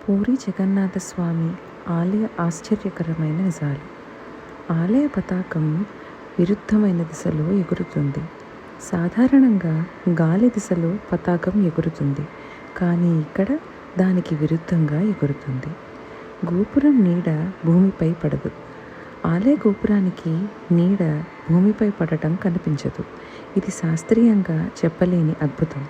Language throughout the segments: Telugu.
పూరి జగన్నాథస్వామి ఆలయ ఆశ్చర్యకరమైన నిజాలు. ఆలయ పతాకం విరుద్ధమైన దిశలో ఎగురుతుంది. సాధారణంగా గాలి దిశలో పతాకం ఎగురుతుంది, కానీ ఇక్కడ దానికి విరుద్ధంగా ఎగురుతుంది. గోపురం నీడ భూమిపై పడదు. ఆలయ గోపురానికి నీడ భూమిపై పడటం కనిపించదు. ఇది శాస్త్రీయంగా చెప్పలేని అద్భుతం.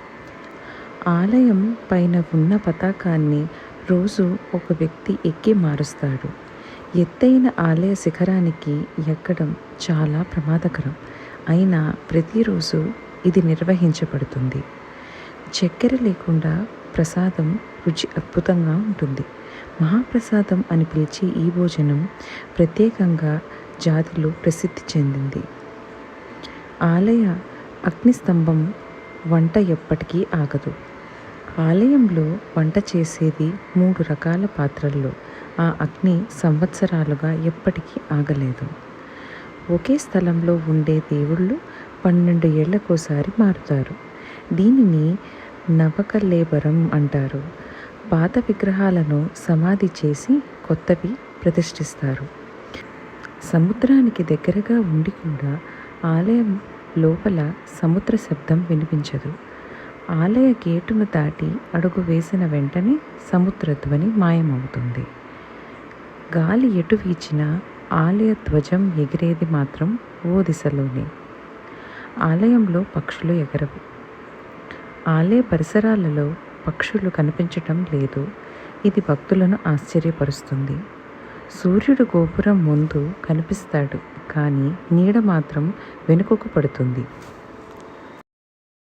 ఆలయం పైన ఉన్న పతాకాన్ని రోజు ఒక వ్యక్తి ఎక్కి మారుస్తాడు. ఎత్తైన ఆలయ శిఖరానికి ఎక్కడం చాలా ప్రమాదకరం. అయినా ప్రతిరోజు ఇది నిర్వహించబడుతుంది. చక్కెర లేకుండా ప్రసాదం రుచి అద్భుతంగా ఉంటుంది. మహాప్రసాదం అని పిలిచే ఈ భోజనం ప్రత్యేకంగా జాతిలో ప్రసిద్ధి చెందింది. ఆలయ అగ్నిస్తంభం వంట ఎప్పటికీ ఆగదు. ఆలయంలో వంట చేసేది 3 రకాల పాత్రల్లో. ఆ అగ్ని సంవత్సరాలుగా ఎప్పటికీ ఆగలేదు. ఒకే స్థలంలో ఉండే దేవుళ్ళు 12 ఏళ్లకోసారి మారుతారు. దీనిని నవకళేబరం అంటారు. పాత విగ్రహాలను సమాధి చేసి కొత్తవి ప్రతిష్ఠిస్తారు. సముద్రానికి దగ్గరగా ఉండి కూడా ఆలయం లోపల సముద్ర శబ్దం వినిపించదు. ఆలయ గేటును దాటి అడుగు వేసిన వెంటనే సముద్ర ధ్వని మాయమవుతుంది. గాలి ఎటు వీచినా ఆలయ ధ్వజం ఎగిరేది మాత్రం ఓ దిశలోనే. ఆలయంలో పక్షులు ఎగరవు. ఆలయ పరిసరాలలో పక్షులు కనిపించటం లేదు. ఇది భక్తులను ఆశ్చర్యపరుస్తుంది. సూర్యుడు గోపురం ముందు కనిపిస్తాడు, కానీ నీడ మాత్రం వెనుకకు పడుతుంది.